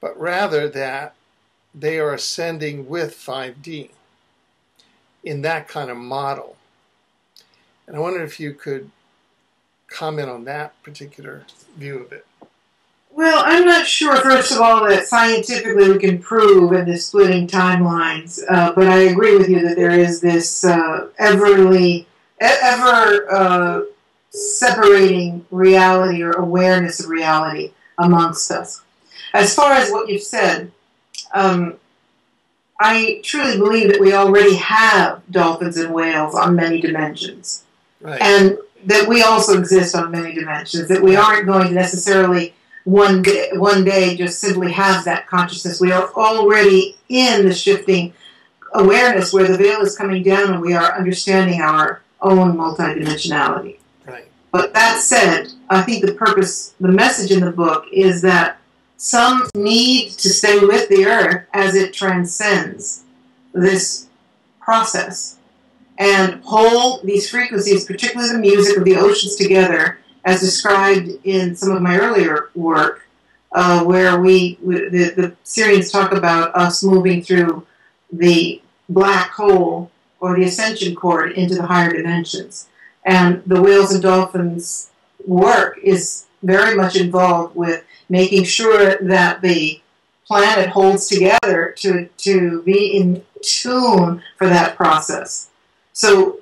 but rather that they are ascending with 5D in that kind of model. And I wonder if you could comment on that particular view of it. Well, I'm not sure, first of all, that scientifically we can prove in the splitting timelines, but I agree with you that there is this ever separating reality or awareness of reality amongst us. As far as what you've said, I truly believe that we already have dolphins and whales on many dimensions. Right. And that we also exist on many dimensions, that we aren't going to necessarily one day just simply have that consciousness. We are already in the shifting awareness where the veil is coming down and we are understanding our own multidimensionality. Right. But that said, I think the message in the book is that some need to stay with the earth as it transcends this process and hold these frequencies, particularly the music of the oceans, together, as described in some of my earlier work, where the Syrians talk about us moving through the black hole or the Ascension cord into the higher dimensions. And the whales and dolphins work is very much involved with making sure that the planet holds together to be in tune for that process. So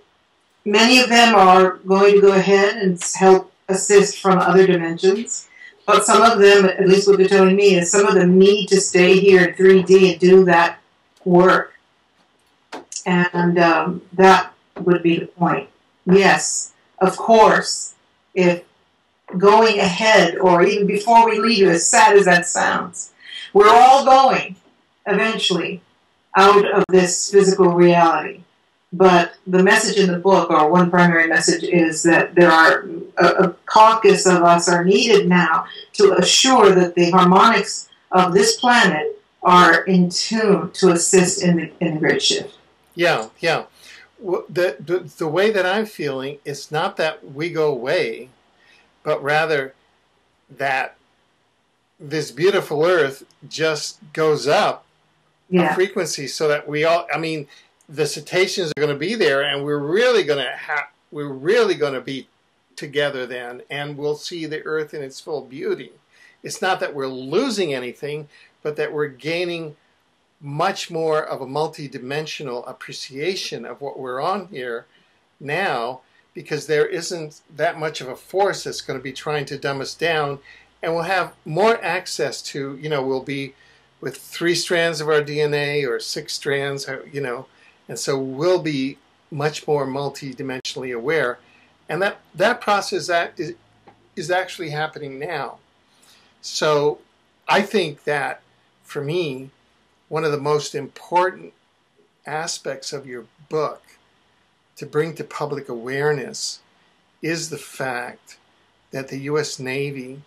many of them are going to go ahead and help assist from other dimensions. But some of them, at least what they're telling me, is some of them need to stay here in 3D and do that work. And that would be the point. Yes, of course, if going ahead, or even before we leave, as sad as that sounds, we're all going eventually out of this physical reality. But the message in the book, or one primary message, is that there are a caucus of us are needed now to assure that the harmonics of this planet are in tune to assist in the great shift. Yeah. The way that I'm feeling, it's not that we go away, but rather that this beautiful earth just goes up a frequency so that we all, I mean, the cetaceans are going to be there, and we're really going to be together then, and we'll see the earth in its full beauty. It's not that we're losing anything, but that we're gaining much more of a multi-dimensional appreciation of what we're on here now, because there isn't that much of a force that's going to be trying to dumb us down, and we'll have more access to, we'll be with 3 strands of our DNA or 6 strands, and so we'll be much more multi-dimensionally aware. And that process is actually happening now. So I think that, for me, one of the most important aspects of your book to bring to public awareness is the fact that the U.S. Navy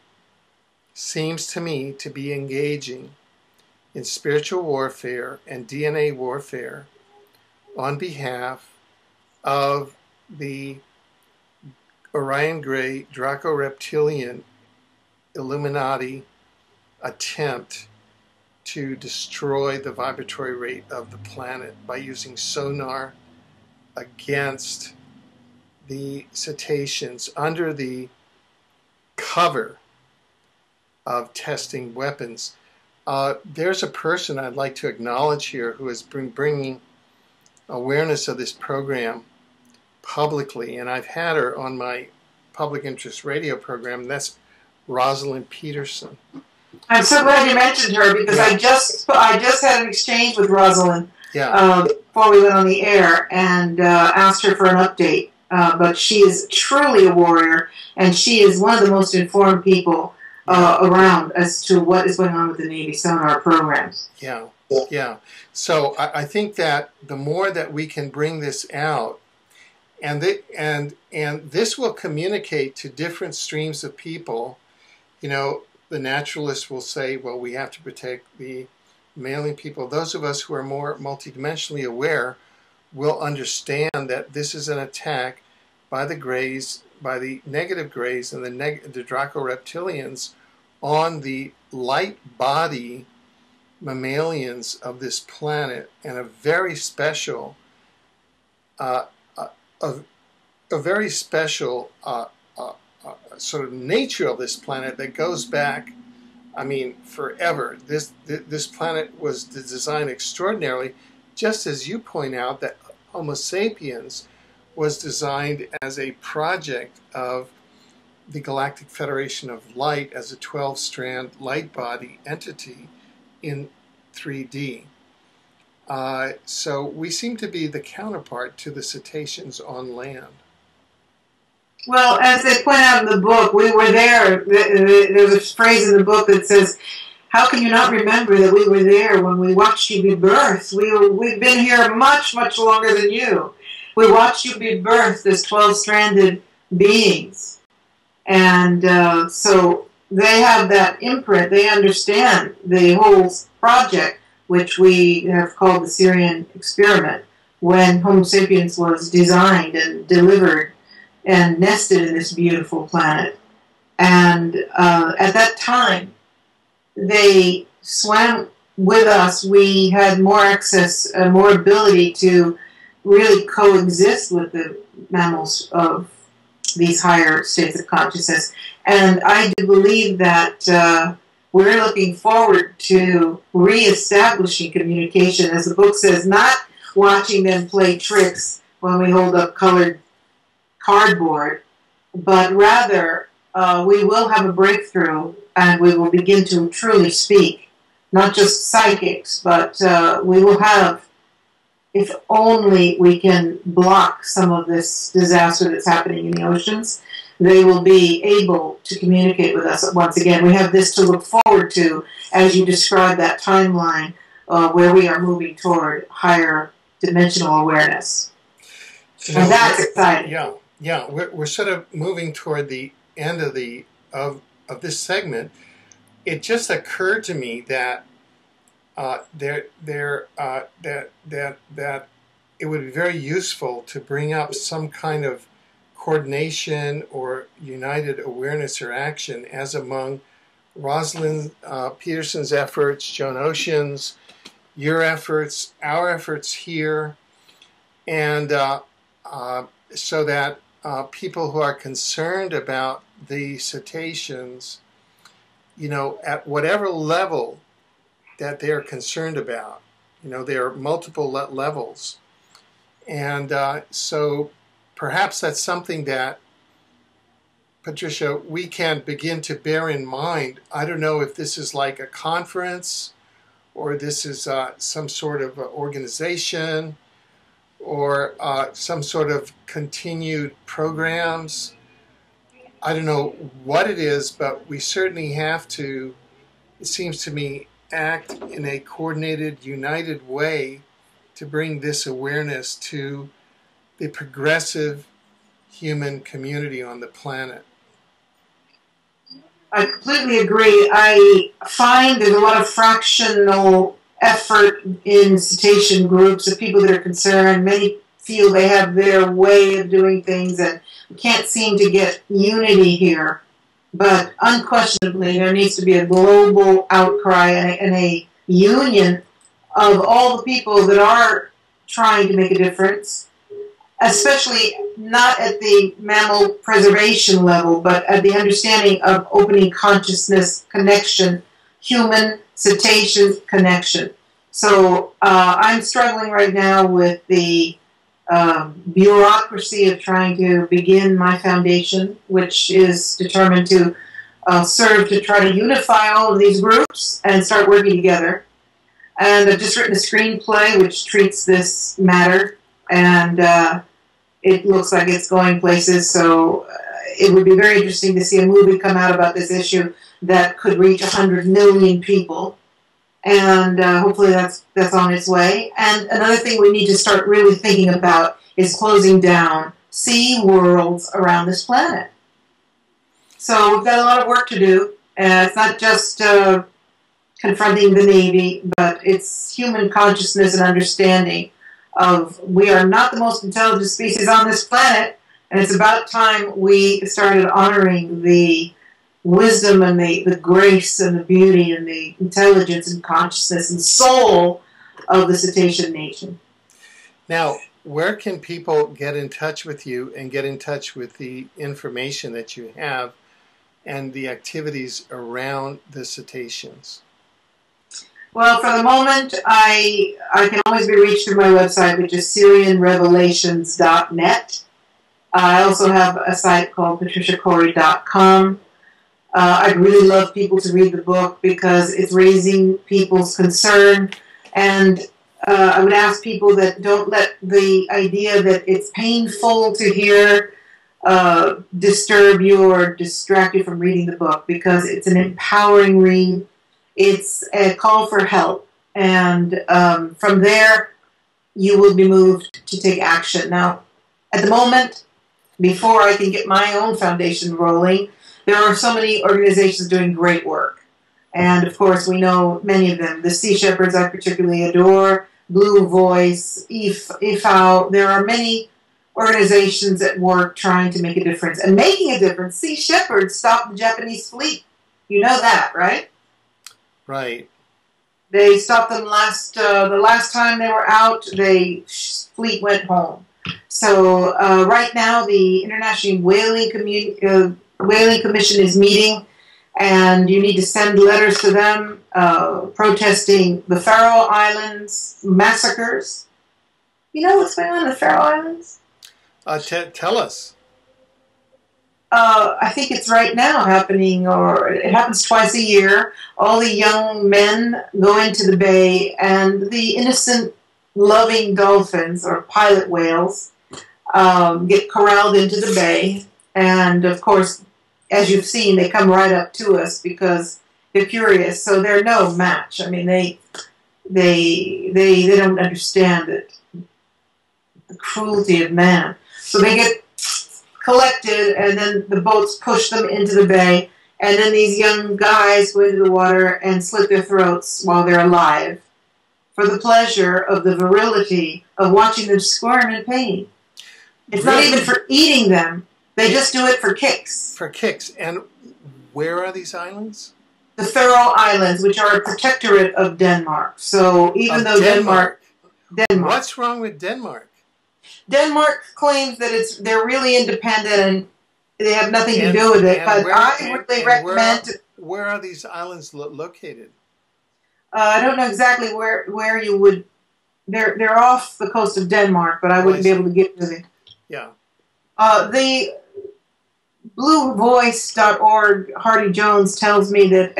seems to me to be engaging in spiritual warfare and DNA warfare on behalf of the Orion Gray Draco Reptilian Illuminati attempt to destroy the vibratory rate of the planet by using sonar against the cetaceans under the cover of testing weapons. There's a person I'd like to acknowledge here who has been bringing awareness of this program publicly, and I've had her on my public interest radio program, and that's Rosalind Peterson. I'm so glad you mentioned her, because I just had an exchange with Rosalind before we went on the air, and asked her for an update. But she is truly a warrior, and she is one of the most informed people around as to what is going on with the Navy sonar programs. Yeah. So I think that the more that we can bring this out, and this will communicate to different streams of people. The naturalists will say, well, we have to protect the mailing people. Those of us who are more multidimensionally aware will understand that this is an attack by the Greys, by the negative Greys and the Draco Reptilians on the light body mammalians of this planet, and a very special sort of nature of this planet that goes back, forever. This planet was designed extraordinarily, just as you point out that Homo sapiens was designed as a project of the Galactic Federation of Light as a 12-strand light body entity in 3D. So we seem to be the counterpart to the cetaceans on land. Well, as they point out in the book, we were there. There's a phrase in the book that says, "How can you not remember that we were there when we watched you be birthed? We've been here much, much longer than you. We watched you be birthed as 12-stranded beings." And so they have that imprint. They understand the whole project, which we have called the Syrian experiment, when Homo sapiens was designed and delivered and nested in this beautiful planet. And at that time, they swam with us. We had more access, more ability to really coexist with the mammals of these higher states of consciousness. And I do believe that we're looking forward to reestablishing communication, as the book says, not watching them play tricks when we hold up colored cardboard, but rather we will have a breakthrough and we will begin to truly speak, not just psychics, but we will have, if only we can block some of this disaster that's happening in the oceans, they will be able to communicate with us once again. We have this to look forward to as you describe that timeline where we are moving toward higher dimensional awareness. And that's exciting. Yeah, we're sort of moving toward the end of this segment. It just occurred to me that that it would be very useful to bring up some kind of coordination or united awareness or action, as among Rosalind Peterson's efforts, Joan Ocean's, your efforts, our efforts here, and so that people who are concerned about the cetaceans, at whatever level that they're concerned about, there are multiple levels. And so perhaps that's something that, Patricia, we can begin to bear in mind. I don't know if this is like a conference or this is some sort of organization or some sort of continued programs. I don't know what it is, but we certainly have to, it seems to me, act in a coordinated, united way to bring this awareness to the progressive human community on the planet. I completely agree. I find there's a lot of fractional effort in cetacean groups of people that are concerned. Many feel they have their way of doing things and we can't seem to get unity here. But unquestionably, there needs to be a global outcry and a union of all the people that are trying to make a difference, especially not at the mammal preservation level, but at the understanding of opening consciousness connection, human cetacean connection. So I'm struggling right now with the bureaucracy of trying to begin my foundation, which is determined to serve to try to unify all of these groups and start working together. And I've just written a screenplay which treats this matter, and it looks like it's going places, so it would be very interesting to see a movie come out about this issue that could reach 100 million people. And hopefully that's on its way. And another thing we need to start really thinking about is closing down sea worlds around this planet. So we've got a lot of work to do. It's not just confronting the Navy, but it's human consciousness and understanding of we are not the most intelligent species on this planet, and it's about time we started honoring the wisdom and the grace and the beauty and the intelligence and consciousness and soul of the cetacean nation. Now, where can people get in touch with you and get in touch with the information that you have and the activities around the cetaceans? Well, for the moment, I can always be reached through my website, which is SyrianRevelations.net. I also have a site called patriciacori.com. I'd really love people to read the book because it's raising people's concern, and I would ask people that don't let the idea that it's painful to hear disturb you or distract you from reading the book, because it's an empowering read. It's a call for help. And from there, you will be moved to take action. Now, at the moment, before I can get my own foundation rolling, there are so many organizations doing great work. And of course, we know many of them. The Sea Shepherds I particularly adore, Blue Voice, IFAO. There are many organizations at work trying to make a difference. And making a difference, Sea Shepherds stopped the Japanese fleet. You know that, right? Right. They stopped them the last time they were out, the fleet went home. So right now, the International Whaling Commission is meeting, and you need to send letters to them protesting the Faroe Islands massacres. You know what's going on in the Faroe Islands? Tell us. I think it's right now happening, or it happens twice a year. All the young men go into the bay, and the innocent, loving dolphins, or pilot whales, get corralled into the bay. And of course, as you've seen, they come right up to us because they're curious. So they're no match. I mean, they don't understand it, the cruelty of man. So they get collected, and then the boats push them into the bay, and then these young guys go into the water and slit their throats while they're alive for the pleasure of the virility of watching them squirm in pain. It's not even for eating them. They just do it for kicks. For kicks. And where are these islands? The Faroe Islands, which are a protectorate of Denmark. So even though Denmark. What's wrong with Denmark? Denmark claims that they're really independent and they have nothing to do with it. But I really recommend. Where are these islands located? I don't know exactly where you would. They're off the coast of Denmark, but I wouldn't be able to get to them. Yeah. The BlueVoice.org, Hardy Jones tells me that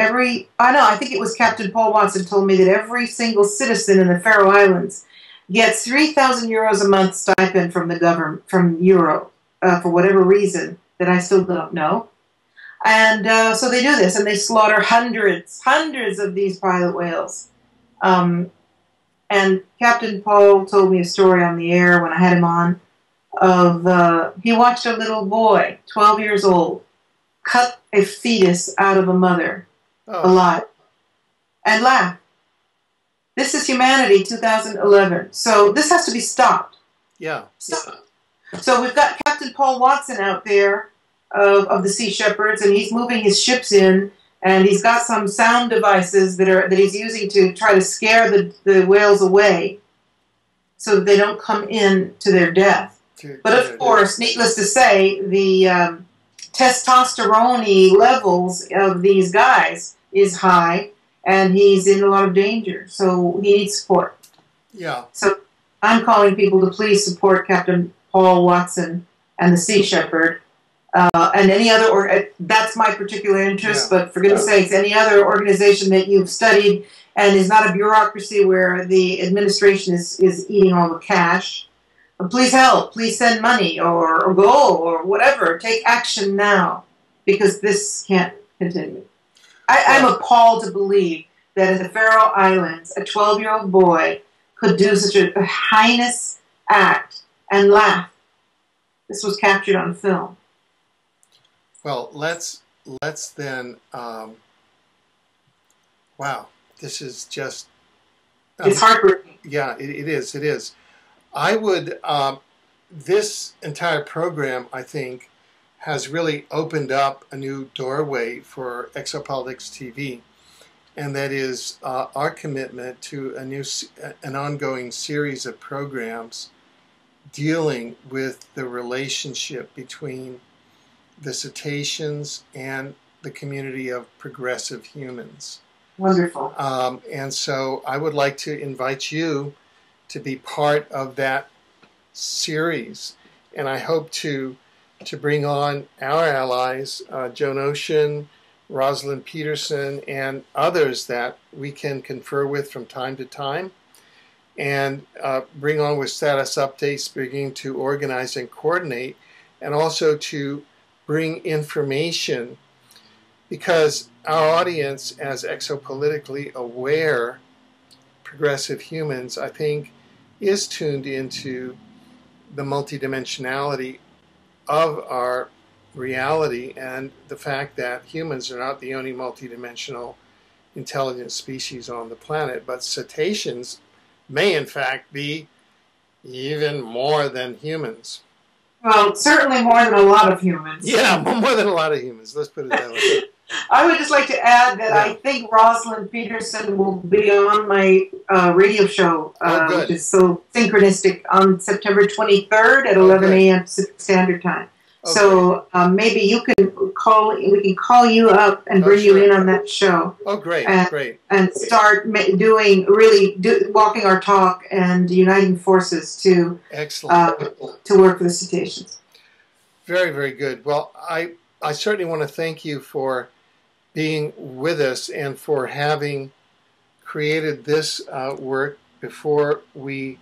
I think it was Captain Paul Watson told me that every single citizen in the Faroe Islands gets 3,000 euros a month stipend from the government, from Euro, for whatever reason that I still don't know. And so they do this, and they slaughter hundreds of these pilot whales. And Captain Paul told me a story on the air when I had him on, of he watched a little boy, 12 years old, cut a fetus out of a mother alive and laughed. This is humanity 2011. So this has to be stopped. Yeah. So we've got Captain Paul Watson out there of the Sea Shepherds, and he's moving his ships in, and he's got some sound devices that he's using to try to scare the whales away so that they don't come in to their death. But of course, needless to say, the testosterone levels of these guys is high, and he's in a lot of danger, so he needs support. Yeah. So I'm calling people to please support Captain Paul Watson and the Sea Shepherd, and any other, that's my particular interest, but for goodness sakes, any other organization that you've studied and is not a bureaucracy where the administration is eating all the cash, please help, please send money, or go, or whatever. Take action now, because this can't continue. I'm appalled to believe that in the Faroe Islands, a 12-year-old boy could do such a heinous act and laugh. This was captured on film. Well, let's then. Wow, this is just. It's heartbreaking. Yeah, it is. It is. I would. This entire program, I think, has really opened up a new doorway for Exopolitics TV, and that is our commitment to an ongoing series of programs dealing with the relationship between the cetaceans and the community of progressive humans. Wonderful. And so I would like to invite you to be part of that series, and I hope to bring on our allies, Joan Ocean, Rosalind Peterson, and others that we can confer with from time to time, and bring on with status updates, beginning to organize and coordinate and also to bring information, because our audience, as exopolitically aware progressive humans, I think, is tuned into the multidimensionality of our reality and the fact that humans are not the only multidimensional intelligent species on the planet, but cetaceans may in fact be even more than humans. Well, certainly more than a lot of humans. Yeah, more than a lot of humans. Let's put it that way. I would just like to add that I think Rosalind Peterson will be on my radio show, which is so synchronistic, on September 23rd at 11 a.m. Pacific Standard Time. So maybe you can we can call you up and bring you in on that show. Oh, great, great. And start walking our talk and uniting forces to to work for the cetaceans. Very, very good. Well, I certainly want to thank you for being with us and for having created this work before we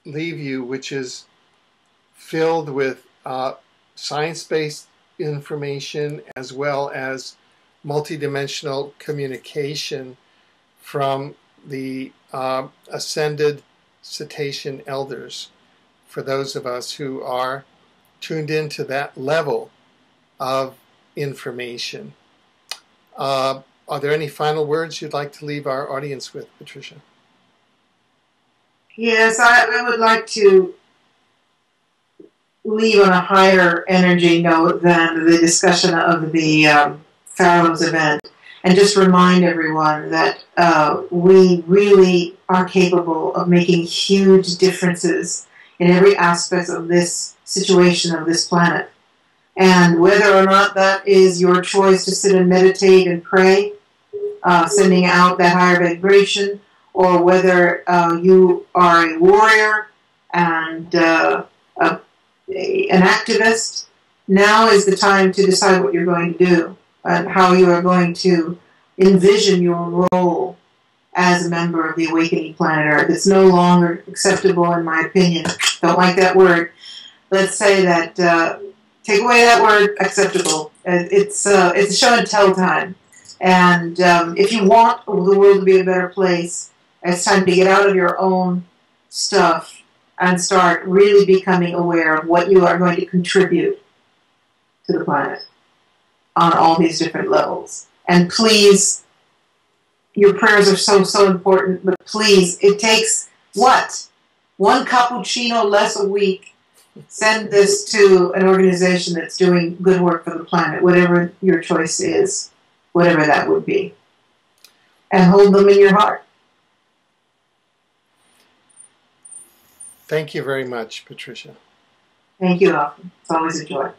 leave you, which is filled with science-based information as well as multidimensional communication from the ascended cetacean elders, for those of us who are tuned into that level of information. Are there any final words you'd like to leave our audience with, Patricia? Yes, I would like to leave on a higher energy note than the discussion of the Pharaoh's event, and just remind everyone that we really are capable of making huge differences in every aspect of this situation of this planet. And whether or not that is your choice to sit and meditate and pray, sending out that higher vibration, or whether you are a warrior and an activist, now is the time to decide what you're going to do and how you are going to envision your role as a member of the awakening planet Earth. It's no longer acceptable, in my opinion. Don't like that word. Let's say that, take away that word, acceptable. It's a show and tell time. And if you want the world to be a better place, it's time to get out of your own stuff and start really becoming aware of what you are going to contribute to the planet on all these different levels. And please, your prayers are so important, but please, it takes what? One cappuccino less a week. Send this to an organization that's doing good work for the planet, whatever your choice is, whatever that would be. And hold them in your heart. Thank you very much, Patricia. Thank you, Alvin. It's always a joy.